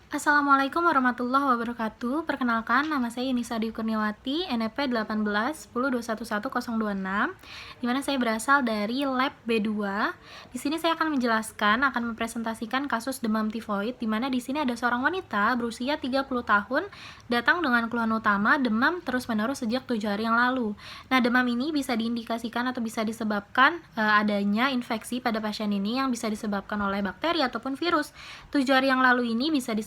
Assalamualaikum warahmatullahi wabarakatuh. Perkenalkan, nama saya Inisa Dwi Kurniawati, NPM 18 10 21 1026, di mana saya berasal dari Lab B2. Di sini saya akan mempresentasikan kasus demam tifoid, di mana di sini ada seorang wanita berusia 30 tahun datang dengan keluhan utama demam terus-menerus sejak 7 hari yang lalu. Nah, demam ini bisa diindikasikan atau bisa disebabkan adanya infeksi pada pasien ini yang bisa disebabkan oleh bakteri ataupun virus. 7 hari yang lalu ini bisa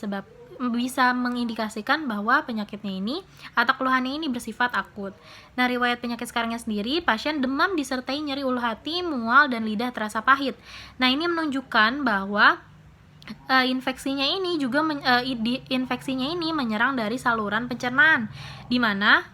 mengindikasikan bahwa penyakitnya ini atau keluhannya ini bersifat akut. Nah, riwayat penyakit sekarangnya sendiri, pasien demam disertai nyeri ulu hati, mual, dan lidah terasa pahit. Nah, ini menunjukkan bahwa infeksinya ini menyerang dari saluran pencernaan, di mana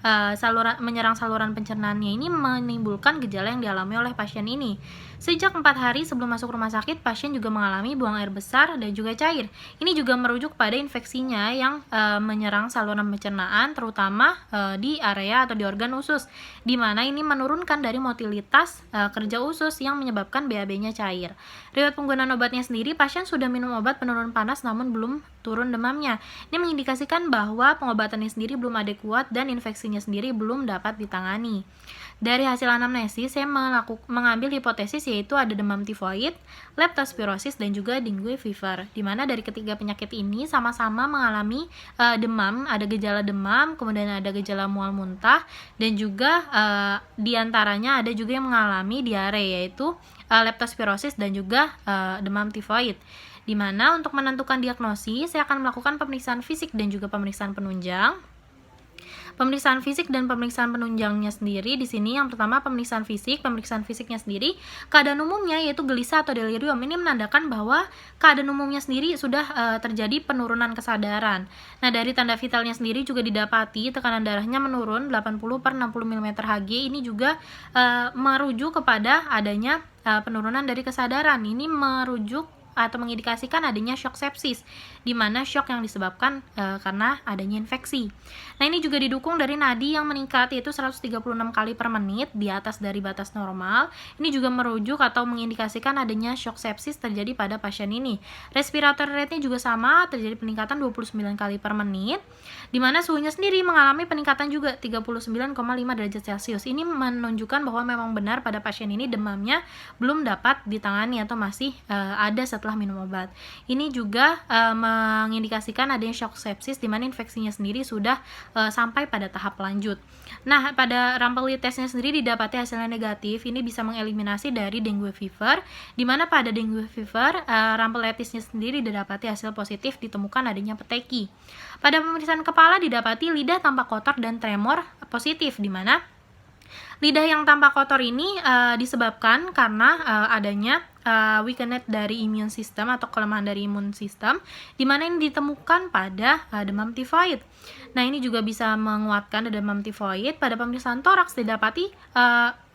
menyerang saluran pencernaannya ini menimbulkan gejala yang dialami oleh pasien ini. Sejak 4 hari sebelum masuk rumah sakit, pasien juga mengalami buang air besar dan juga cair. Ini juga merujuk pada infeksinya yang menyerang saluran pencernaan, terutama di area atau di organ usus, di mana ini menurunkan dari motilitas kerja usus yang menyebabkan BAB-nya cair. Riwayat penggunaan obatnya sendiri, pasien sudah minum obat penurun panas namun belum turun demamnya. Ini mengindikasikan bahwa pengobatannya sendiri belum adekuat dan infeksinya sendiri belum dapat ditangani. Dari hasil anamnesis, saya mengambil hipotesis yaitu ada demam tifoid, leptospirosis, dan juga dengue fever, di mana dari ketiga penyakit ini sama-sama mengalami demam, ada gejala demam, kemudian ada gejala mual muntah, dan juga diantaranya ada juga yang mengalami diare, yaitu leptospirosis dan juga demam tifoid. Di mana untuk menentukan diagnosis, saya akan melakukan pemeriksaan fisik dan juga pemeriksaan penunjang. Pemeriksaan fisik dan pemeriksaan penunjangnya sendiri, di sini yang pertama pemeriksaan fisiknya sendiri, keadaan umumnya yaitu gelisah atau delirium. Ini menandakan bahwa keadaan umumnya sendiri sudah terjadi penurunan kesadaran. Nah, dari tanda vitalnya sendiri juga didapati tekanan darahnya menurun 80/60 mm Hg. Ini juga merujuk kepada adanya penurunan dari kesadaran. Ini merujuk atau mengindikasikan adanya shock sepsis, di mana shock yang disebabkan karena adanya infeksi. Nah, ini juga didukung dari nadi yang meningkat yaitu 136 kali per menit di atas dari batas normal. Ini juga merujuk atau mengindikasikan adanya shock sepsis terjadi pada pasien ini. Respiratory rate-nya juga sama, terjadi peningkatan 29 kali per menit, di mana suhunya sendiri mengalami peningkatan juga 39,5 derajat Celcius. Ini menunjukkan bahwa memang benar pada pasien ini demamnya belum dapat ditangani atau masih ada setelah minum obat. Ini juga mengindikasikan adanya shock sepsis, di mana infeksinya sendiri sudah sampai pada tahap lanjut. Nah, pada Rampelli testnya sendiri didapati hasilnya negatif. Ini bisa mengeliminasi dari dengue fever, di mana pada dengue fever Rampellitisnya sendiri didapati hasil positif, ditemukan adanya peteki. Pada pemeriksaan kepala didapati lidah tampak kotor dan tremor positif, di mana lidah yang tampak kotor ini disebabkan karena adanya weakened dari immune system atau kelemahan dari imun sistem, di mana ini ditemukan pada demam tifoid. Nah, ini juga bisa menguatkan demam tifoid. Pada pemeriksaan toraks didapati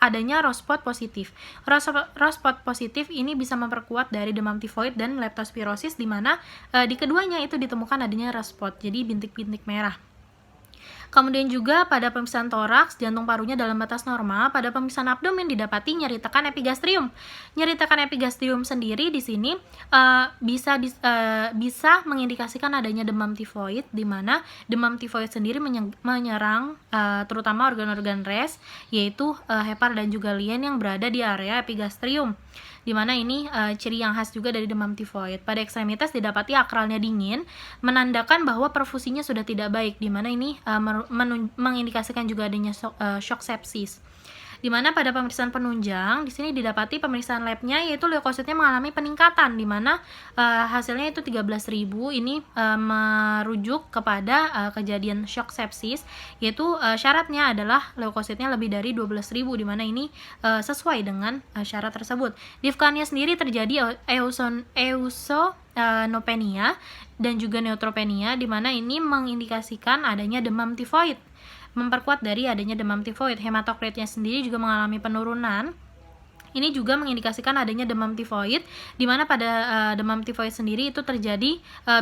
adanya raw spot positif. Raw spot positif ini bisa memperkuat dari demam tifoid dan leptospirosis, di mana di keduanya itu ditemukan adanya raw spot, jadi bintik-bintik merah. Kemudian juga pada pemeriksaan toraks, jantung parunya dalam batas normal. Pada pemeriksaan abdomen didapati nyeri tekan epigastrium. Nyeri tekan epigastrium sendiri di sini bisa mengindikasikan adanya demam tifoid, di mana demam tifoid sendiri menyerang terutama organ-organ res, yaitu hepar dan juga lien yang berada di area epigastrium, di mana ini ciri yang khas juga dari demam tifoid. Pada ekstremitas didapati akralnya dingin, menandakan bahwa perfusinya sudah tidak baik, di mana ini mengindikasikan juga adanya shock sepsis. Di mana pada pemeriksaan penunjang di sini didapati pemeriksaan labnya yaitu leukositnya mengalami peningkatan, di mana hasilnya itu 13.000. Ini merujuk kepada kejadian shock sepsis, yaitu syaratnya adalah leukositnya lebih dari 12.000, di mana ini sesuai dengan syarat tersebut. Di Afgania sendiri terjadi eosinopenia dan juga neutropenia, di mana ini mengindikasikan adanya demam tifoid, memperkuat dari adanya demam tifoid. Hematokritnya sendiri juga mengalami penurunan. Ini juga mengindikasikan adanya demam tifoid, di mana pada demam tifoid sendiri itu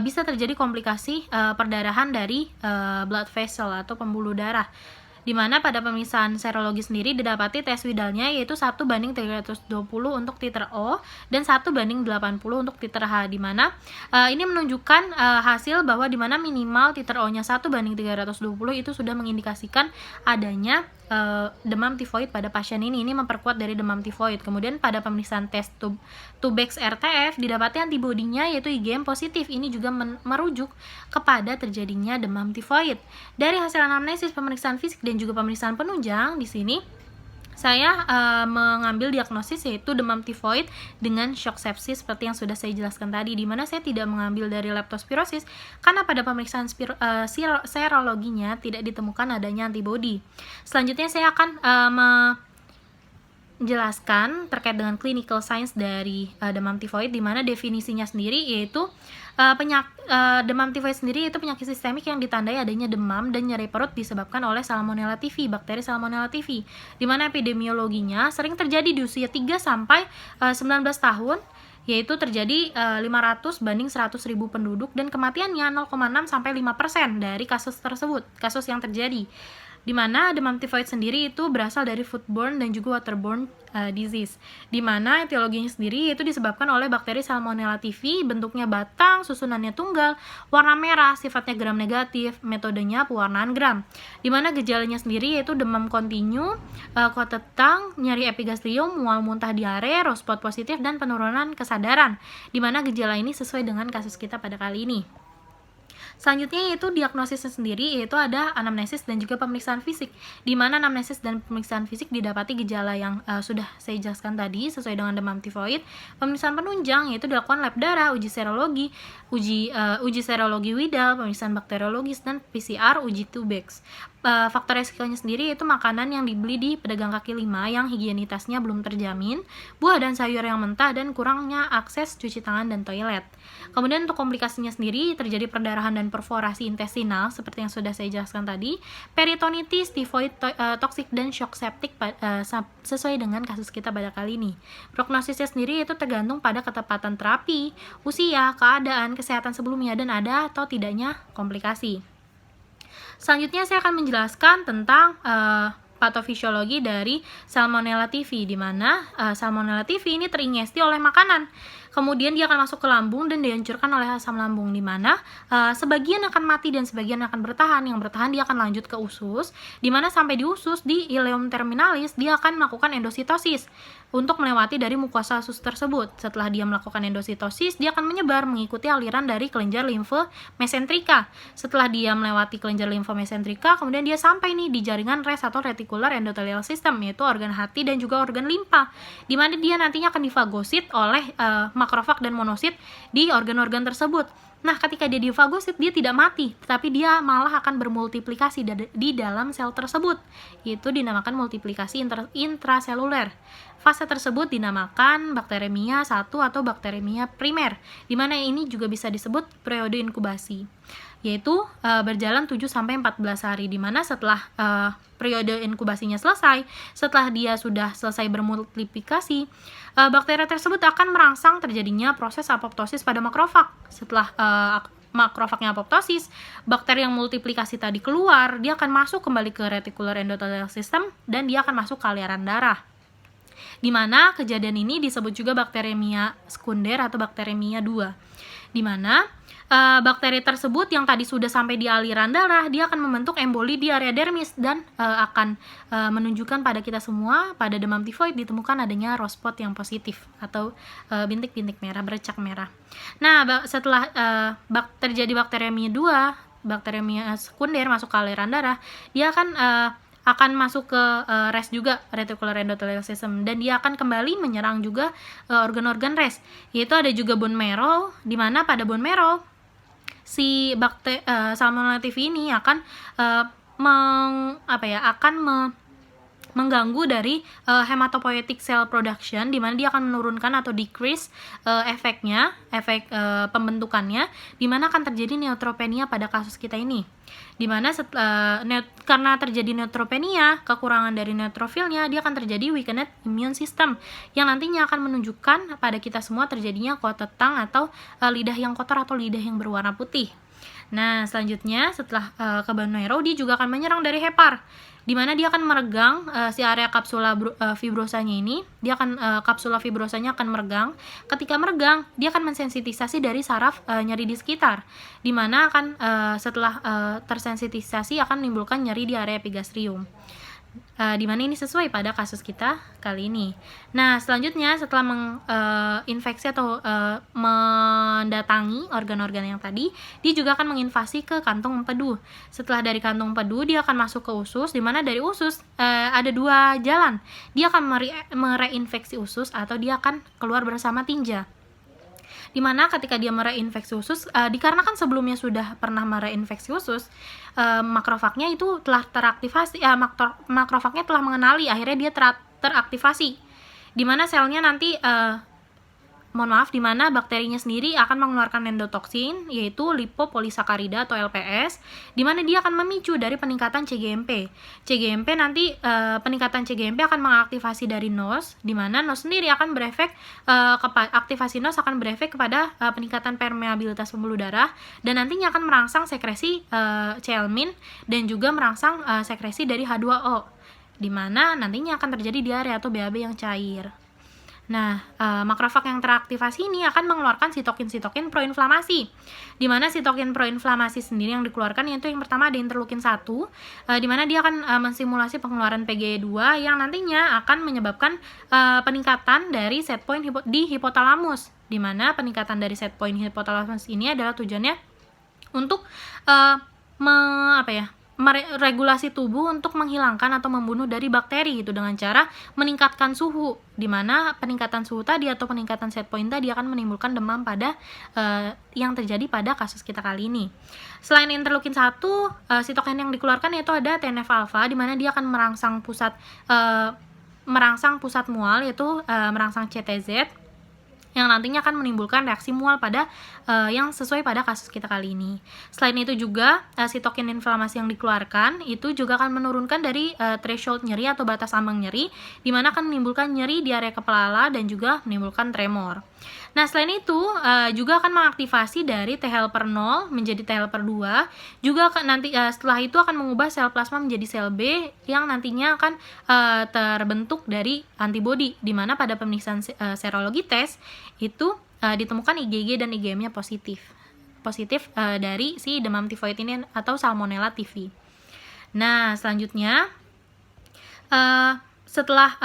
bisa terjadi komplikasi perdarahan dari blood vessel atau pembuluh darah. di mana pada pemeriksaan serologi sendiri didapati tes Widalnya yaitu 1:320 untuk titer O dan 1:80 untuk titer H, di mana ini menunjukkan hasil bahwa di mana minimal titer O-nya 1:320 itu sudah mengindikasikan adanya demam tifoid pada pasien ini memperkuat dari demam tifoid. Kemudian pada pemeriksaan tes Tubex RTF didapati antibodinya yaitu IgM positif. Ini juga merujuk kepada terjadinya demam tifoid. Dari hasil anamnesis, pemeriksaan fisik dan juga pemeriksaan penunjang, di sini saya mengambil diagnosis yaitu demam tifoid dengan shock sepsis seperti yang sudah saya jelaskan tadi, di mana saya tidak mengambil dari leptospirosis karena pada pemeriksaan serologinya tidak ditemukan adanya antibodi. Selanjutnya saya akan menjelaskan terkait dengan clinical signs dari demam tifoid, di mana definisinya sendiri yaitu demam tifoid sendiri itu penyakit sistemik yang ditandai adanya demam dan nyeri perut disebabkan oleh Salmonella typhi, bakteri Salmonella typhi, di mana epidemiologinya sering terjadi di usia 3 sampai 19 tahun, yaitu terjadi 500 banding 100.000 penduduk dan kematiannya 0,6 sampai 5% dari kasus yang terjadi. Di mana demam tifoid sendiri itu berasal dari foodborne dan juga waterborne disease, di mana etiologinya sendiri itu disebabkan oleh bakteri Salmonella typhi, bentuknya batang, susunannya tunggal, warna merah, sifatnya gram negatif, metodenya pewarnaan gram, di mana gejalanya sendiri yaitu demam kontinu, kuat tetang, nyeri epigastrium, mual muntah diare, rospot positif, dan penurunan kesadaran, di mana gejala ini sesuai dengan kasus kita pada kali ini. Selanjutnya yaitu diagnosisnya sendiri, yaitu ada anamnesis dan juga pemeriksaan fisik, di mana anamnesis dan pemeriksaan fisik didapati gejala yang sudah saya jelaskan tadi sesuai dengan demam tifoid. Pemeriksaan penunjang yaitu dilakukan lab darah, uji serologi, uji serologi Widal, pemeriksaan bakteriologis, dan PCR uji Tubex. Faktor resikonya sendiri yaitu makanan yang dibeli di pedagang kaki lima yang higienitasnya belum terjamin, buah dan sayur yang mentah, dan kurangnya akses cuci tangan dan toilet. Kemudian untuk komplikasinya sendiri terjadi perdarahan dan perforasi intestinal seperti yang sudah saya jelaskan tadi, peritonitis, tifoid, toksik, dan shock septic sesuai dengan kasus kita pada kali ini. Prognosisnya sendiri itu tergantung pada ketepatan terapi, usia, keadaan kesehatan sebelumnya, dan ada atau tidaknya komplikasi. Selanjutnya saya akan menjelaskan tentang patofisiologi dari Salmonella typhi, di mana Salmonella typhi ini teringesti oleh makanan. Kemudian dia akan masuk ke lambung dan dihancurkan oleh asam lambung, di mana sebagian akan mati dan sebagian akan bertahan. Yang bertahan dia akan lanjut ke usus, di mana sampai di usus di ileum terminalis dia akan melakukan endositosis untuk melewati dari mukosa usus tersebut. Setelah dia melakukan endositosis, dia akan menyebar mengikuti aliran dari kelenjar limfe mesentrika. Setelah dia melewati kelenjar limfe mesentrika, kemudian dia sampai nih di jaringan res atau reticular endothelial system, yaitu organ hati dan juga organ limpa, di mana dia nantinya akan difagosit oleh makrofag dan monosit di organ-organ tersebut. Nah, ketika dia difagosit, dia tidak mati, tetapi dia malah akan bermultiplikasi di dalam sel tersebut. Itu dinamakan multiplikasi intraseluler. Fase tersebut dinamakan bakteremia 1 atau bakteremia primer, di mana ini juga bisa disebut periode inkubasi, yaitu berjalan 7-14 hari, di mana setelah periode inkubasinya selesai, setelah dia sudah selesai bermultiplikasi, bakteri tersebut akan merangsang terjadinya proses apoptosis pada makrofag. Setelah makrofagnya apoptosis, bakteri yang multiplikasi tadi keluar, dia akan masuk kembali ke reticular endothelial system dan dia akan masuk ke aliran darah, di mana kejadian ini disebut juga bakteremia sekunder atau bakteremia 2, di mana bakteri tersebut yang tadi sudah sampai di aliran darah, dia akan membentuk emboli di area dermis dan akan menunjukkan pada kita semua pada demam tifoid ditemukan adanya rospot yang positif atau bintik-bintik merah, bercak merah. Nah, setelah terjadi bakteremia 2, bakteremia sekunder masuk ke aliran darah, dia akan masuk ke res juga, reticular endothelial system, dan dia akan kembali menyerang juga organ-organ res, yaitu ada juga bone marrow, di mana pada bone marrow si Salmonella typhi ini akan mengganggu dari hematopoietic cell production, di mana dia akan menurunkan atau decrease efek pembentukannya, di mana akan terjadi neutropenia pada kasus kita ini, di mana karena terjadi neutropenia, kekurangan dari neutrofilnya, dia akan terjadi weakened immune system yang nantinya akan menunjukkan pada kita semua terjadinya kuat tetang atau lidah yang kotor atau lidah yang berwarna putih. Nah, selanjutnya setelah ke bone marrow, dia juga akan menyerang dari hepar, di mana dia akan meregang si area kapsula fibrosanya ini. Dia akan kapsula fibrosanya akan meregang. Ketika meregang, dia akan mensensitisasi dari saraf nyeri di sekitar, di mana akan setelah tersensitisasi akan menimbulkan nyeri di area epigastrium. Di mana ini sesuai pada kasus kita kali ini. Nah, selanjutnya setelah menginfeksi atau mendatangi organ-organ yang tadi, dia juga akan menginvasi ke kantung empedu. Setelah dari kantung empedu, dia akan masuk ke usus, di mana dari usus ada dua jalan. Dia akan mereinfeksi usus atau dia akan keluar bersama tinja. Dimana ketika dia mereinfeksi usus, dikarenakan sebelumnya sudah pernah mereinfeksi usus, makrofagnya itu telah teraktivasi, makrofagnya telah mengenali, akhirnya dia teraktivasi, dimana selnya nanti dimana bakterinya sendiri akan mengeluarkan endotoksin, yaitu lipopolisakarida atau LPS, dimana dia akan memicu dari peningkatan CGMP. CGMP nanti peningkatan CGMP akan mengaktifasi dari NOS, dimana NOS sendiri akan berefek aktivasi NOS akan berefek kepada peningkatan permeabilitas pembuluh darah, dan nantinya akan merangsang sekresi Cialmin dan juga merangsang sekresi dari H2O, dimana nantinya akan terjadi diare atau BAB yang cair. Nah, makrofag yang teraktivasi ini akan mengeluarkan sitokin-sitokin proinflamasi, di mana sitokin proinflamasi sendiri yang dikeluarkan yaitu yang pertama ada interleukin 1, di mana dia akan mensimulasi pengeluaran PGE2 yang nantinya akan menyebabkan peningkatan dari set point di hipotalamus, di mana peningkatan dari set point hipotalamus ini adalah tujuannya untuk meregulasi tubuh untuk menghilangkan atau membunuh dari bakteri gitu, dengan cara meningkatkan suhu, di mana peningkatan suhu tadi atau peningkatan set point tadi akan menimbulkan demam pada yang terjadi pada kasus kita kali ini. Selain interleukin 1, sitokin yang dikeluarkan yaitu ada TNF alpha, di mana dia akan merangsang pusat mual, yaitu merangsang CTZ, yang nantinya akan menimbulkan reaksi mual pada yang sesuai pada kasus kita kali ini. Selain itu juga sitokin inflamasi yang dikeluarkan itu juga akan menurunkan dari threshold nyeri atau batas ambang nyeri, di mana akan menimbulkan nyeri di area kepala dan juga menimbulkan tremor. Nah, selain itu juga akan mengaktifasi dari T helper 0 menjadi T helper 2, juga nanti setelah itu akan mengubah sel plasma menjadi sel B yang nantinya akan terbentuk dari antibodi, di mana pada pemeriksaan serologi tes itu ditemukan IgG dan IgM-nya positif dari si demam tifoid ini atau Salmonella typhi. Nah, selanjutnya setelah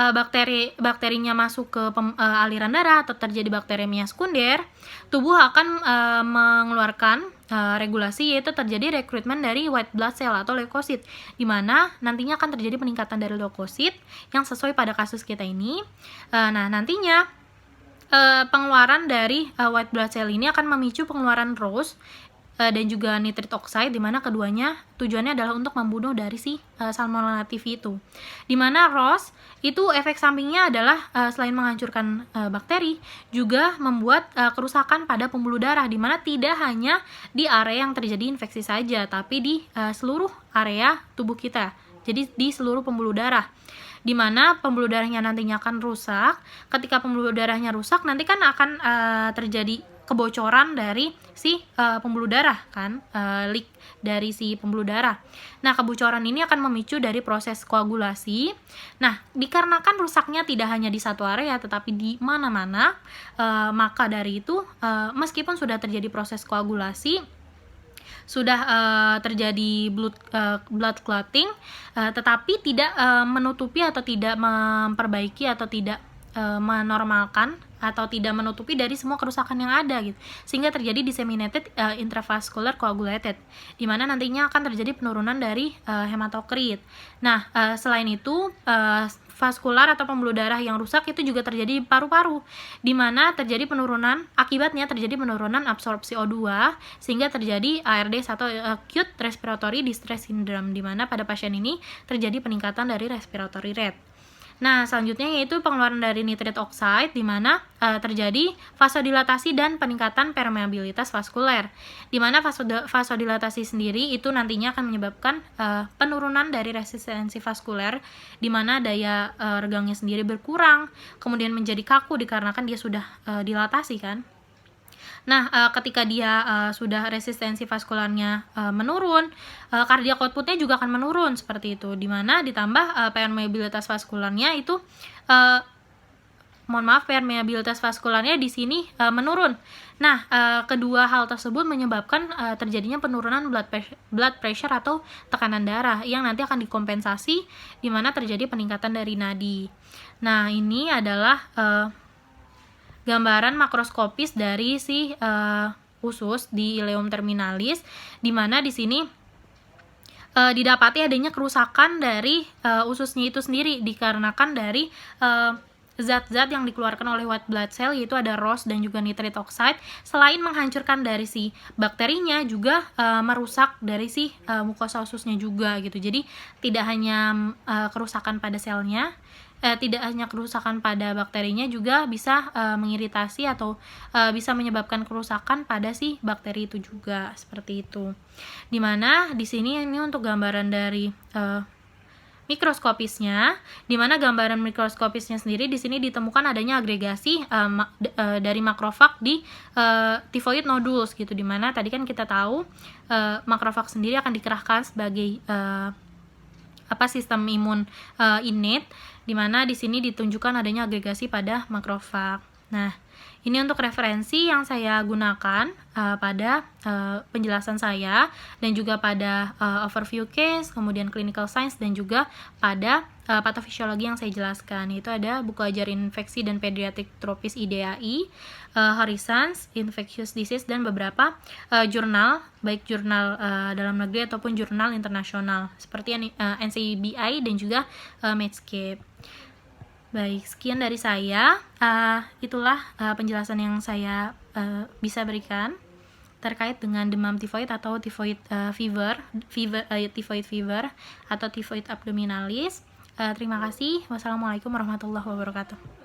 bakterinya masuk ke aliran darah atau terjadi bakteremia sekunder, tubuh akan mengeluarkan regulasi, yaitu terjadi rekrutmen dari white blood cell atau leukosit, di mana nantinya akan terjadi peningkatan dari leukosit yang sesuai pada kasus kita ini. Nah, nantinya pengeluaran dari white blood cell ini akan memicu pengeluaran ROS dan juga nitrit oxide, di mana keduanya tujuannya adalah untuk membunuh dari si Salmonella typhi itu. Di mana ROS itu efek sampingnya adalah selain menghancurkan bakteri, juga membuat kerusakan pada pembuluh darah, di mana tidak hanya di area yang terjadi infeksi saja, tapi di seluruh area tubuh kita. Jadi di seluruh pembuluh darah, di mana pembuluh darahnya nantinya akan rusak. Ketika pembuluh darahnya rusak, nanti kan akan terjadi kebocoran dari si pembuluh darah kan, leak dari si pembuluh darah. Nah, kebocoran ini akan memicu dari proses koagulasi. Nah, dikarenakan rusaknya tidak hanya di satu area tetapi di mana-mana, maka dari itu meskipun sudah terjadi proses koagulasi, sudah terjadi blood clotting, tetapi tidak menutupi atau tidak memperbaiki atau tidak menormalkan atau tidak menutupi dari semua kerusakan yang ada gitu, sehingga terjadi disseminated intravascular coagulated, di mana nantinya akan terjadi penurunan dari hematokrit. Nah, selain itu vaskular atau pembuluh darah yang rusak itu juga terjadi di paru-paru, di mana terjadi penurunan, akibatnya terjadi penurunan absorpsi O2, sehingga terjadi ARDS atau acute respiratory distress syndrome, di mana pada pasien ini terjadi peningkatan dari respiratory rate. Nah, selanjutnya yaitu pengeluaran dari nitrit oxide, di mana terjadi vasodilatasi dan peningkatan permeabilitas vaskuler, di mana vasodilatasi sendiri itu nantinya akan menyebabkan penurunan dari resistensi vaskuler, di mana daya regangnya sendiri berkurang, kemudian menjadi kaku dikarenakan dia sudah dilatasi kan. Nah, ketika dia sudah resistensi vaskularnya menurun, cardiac output-nya juga akan menurun seperti itu. Dimana ditambah permeabilitas vaskularnya itu permeabilitas vaskularnya di sini menurun. Nah, kedua hal tersebut menyebabkan terjadinya penurunan blood pressure atau tekanan darah yang nanti akan dikompensasi di mana terjadi peningkatan dari nadi. Nah, ini adalah gambaran makroskopis dari si usus di ileum terminalis, di mana di sini didapati adanya kerusakan dari ususnya itu sendiri dikarenakan dari zat-zat yang dikeluarkan oleh white blood cell, yaitu ada ROS dan juga nitrate oxide. Selain menghancurkan dari si bakterinya, juga merusak dari si mukosa ususnya juga gitu. Jadi tidak hanya kerusakan pada selnya, tidak hanya kerusakan pada bakterinya, juga bisa mengiritasi atau bisa menyebabkan kerusakan pada si bakteri itu juga, seperti itu. Dimana di sini ini untuk gambaran dari mikroskopisnya, di mana gambaran mikroskopisnya sendiri di sini ditemukan adanya agregasi dari makrofag di typhoid nodules gitu, di mana tadi kan kita tahu makrofag sendiri akan dikerahkan sebagai sistem imun innate, di mana di sini ditunjukkan adanya agregasi pada makrofag. Nah, ini untuk referensi yang saya gunakan pada penjelasan saya, dan juga pada overview case, kemudian clinical science, dan juga pada patofisiologi yang saya jelaskan. Itu ada buku ajar infeksi dan pediatric tropis IDAI, Horizons, Infectious Disease, dan beberapa jurnal, baik jurnal dalam negeri ataupun jurnal internasional, seperti NCBI dan juga Medscape. Baik, sekian dari saya. Itulah penjelasan yang saya bisa berikan terkait dengan demam tifoid atau typhoid fever atau typhoid abdominalis. Terima kasih. Wassalamualaikum warahmatullahi wabarakatuh.